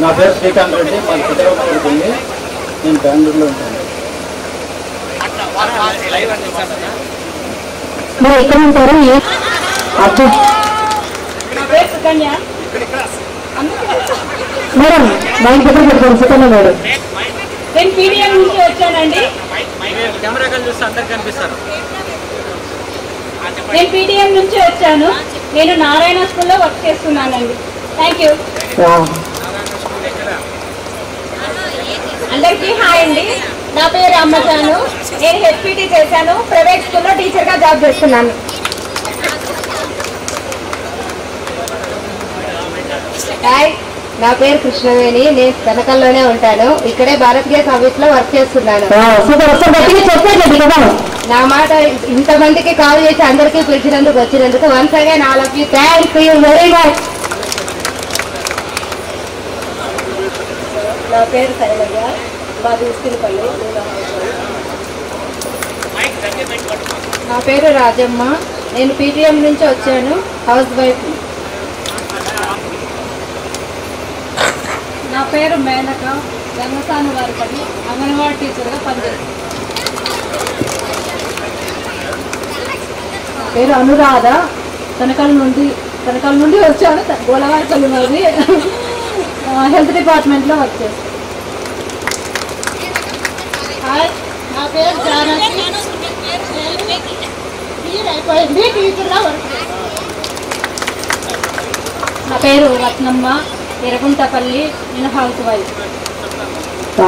నా పేరు శ్రీకాంత్ రెడ్డి, మాది సిద్ధరాబాద్ ఉంటుంది. నేను బెంగళూరులో ఉంటాను. మీరు ఎక్కడ ఉంటారు? మేడం మా ఇంటి దగ్గర పెట్టుకోండి. సుకన్య మేడం. నేను పీడిఎం నుంచి వచ్చానండి. నేను పీడిఎం నుంచి వచ్చాను. నేను నారాయణ స్కూల్లో వర్క్ చేస్తున్నానండి. Thank you. అందరికీ హాయ్ అండి. నా పేరు అమ్మజాను. నేను హెచ్పిటి చేశాను. ప్రైవేట్ స్కూల్లో టీచర్గా జాబ్ చేస్తున్నాను. హాయ్, నా పేరు కృష్ణవేణి. నేను తనకల్లోనే ఉంటాను. ఇక్కడే భారత్ గ్యాస్ ఆఫీస్ లో వర్క్ చేస్తున్నాను. నా మాట ఇంతమందికి కాల్ చేసి అందరికీ పిలిచినందుకు వచ్చినందుకు once again all of you thank you very much. నా పేరు శైలజ. మాది ఉస్తినిపల్లి. నా పేరు రాజమ్మ. నేను పీటీఎం నుంచి వచ్చాను. House wife. నా పేరు మేనక. రంగసాని వారిపల్లి అంగన్వాడీ టీచర్గా పనిచేస్తాను. పేరు అనురాధ. తనకల్ నుండి వచ్చాను. గోలవారిపల్లి మాది. హెల్త్ డిపార్ట్మెంట్లో వర్క్ చేస్తాను. హాయ్, నా పేరు జానకి. అయిపోయింది టీచర్గా వర్క్ చేస్తాను. నా పేరు రత్నమ్మ. ఎరగుంటపల్లి. నేను హౌస్ వైఫ్. నా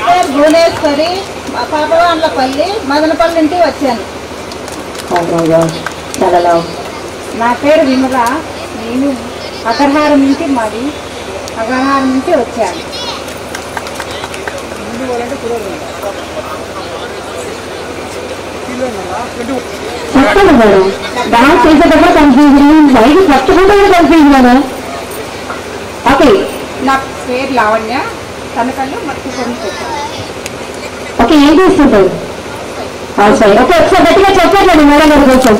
పేరు భువనేశ్వరి. పాపవాన్లపల్లి మదనపల్లి నుండి వచ్చాను. నా పేరు విమల. నేను అగ్రహారం నుంచి వచ్చాను. చెప్పండి మేడం. డాన్స్ చేసేటప్పుడు కన్ఫ్యూజన్, బయట పట్టుకుంటే కన్ఫ్యూజన్. ఓకే. నా పేరు లావణ్య. తనకల్లు మర్చిపోయి వచ్చాను. ఓకే, ఏం చేస్తుంటారు? ఓకే, ఒకసారి గట్టిగా చెప్పండి మేడం గారు కొంచెం.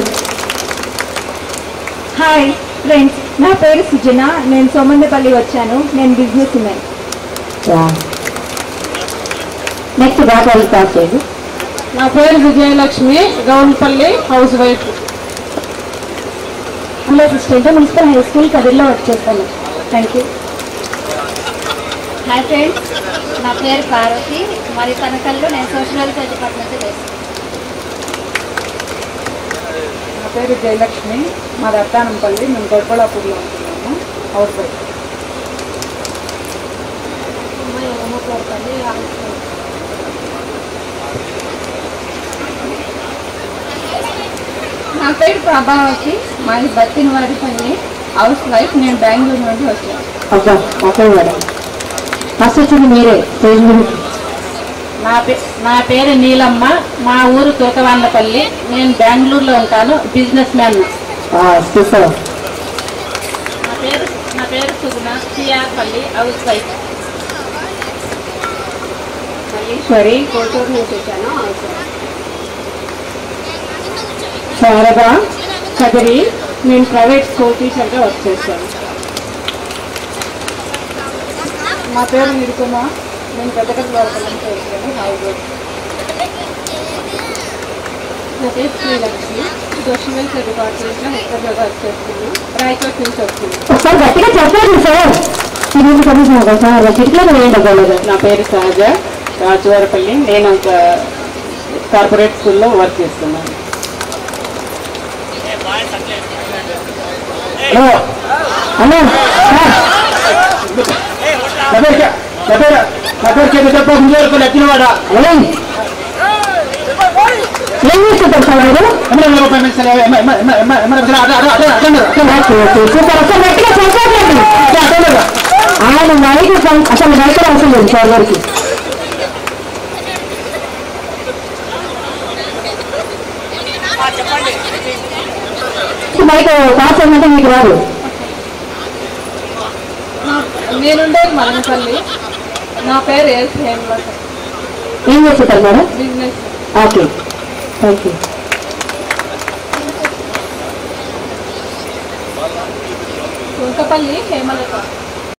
హాయ్ ఫ్రెండ్స్, నా పేరు సుజన. నేను సోమందపల్లి వచ్చాను. నేను బిజినెస్ ఉమెన్. నెక్స్ట్ బాగా స్టార్ట్ చేయండి. నా పేరు Vijayalakshmi. Gownpalli housewife. Assistant municipal high school కదిరిలో వర్క్ చేస్తాను. Thank you. హాయ్ ఫ్రెండ్స్, నా పేరు పార్వతి. మరి తనకల్లో నేను సోషల్ వెల్ఫేర్ డిపార్ట్మెంట్ చేస్తాను. నా పేరు జయలక్ష్మి. మాది అత్తానంపల్లి. మేము గొడపలాపూర్లో ఉంటున్నాము. House wife. నా పేరు ప్రభావతి. మాది బత్తినవారిపల్లి. House wife. నేను బెంగళూరు నుండి వచ్చాను. Okay madam. ఫస్ట్ వచ్చింది మీరే. నా పేరు నీలమ్మ. మా ఊరు తోకవాండపల్లి. నేను బెంగళూరులో ఉంటాను. Businessman. నా పేరు సుగుణ. CRPalli housewife. మల్లీశ్వరి. కోటూరు నుంచి వచ్చాను. Housewife. శారదా కదిరి. నేను ప్రైవేట్ స్కూల్ టీచర్గా వర్క్ చేశాను. నా పేరు నిరుకుమ. నేను పెద్దగడ్డ వరకు వచ్చాను. House wife. నా పేరు శ్రీలక్ష్మి. సోషల్ వెల్ఫేర్ డిపార్ట్మెంట్లో హెల్త్గా వర్క్ చేస్తున్నాను. రాయకోట్ నుంచి వస్తున్నాను. ఒకసారి గట్టిగా చెప్పండి సార్. నా పేరు సహజ. రాజువారపల్లి. నేను ఒక కార్పొరేట్ స్కూల్లో వర్క్ చేస్తున్నాను. ఎక్కినవాడా ఏం చేస్తుంటారు సార్ మీరు? ఆయన మైక్ అసలు మైక్ అవసరం లేదు సార్ గారికి. మైక్ పాస్ అయిందంటే మీకు రాదు. నేనుండేది మదనపల్లి. నా పేరు ఎస్ హేమలత. ఏం చేస్తుంటారు madam? Business. Okay, thank you. Tunkapalli Hemalatha.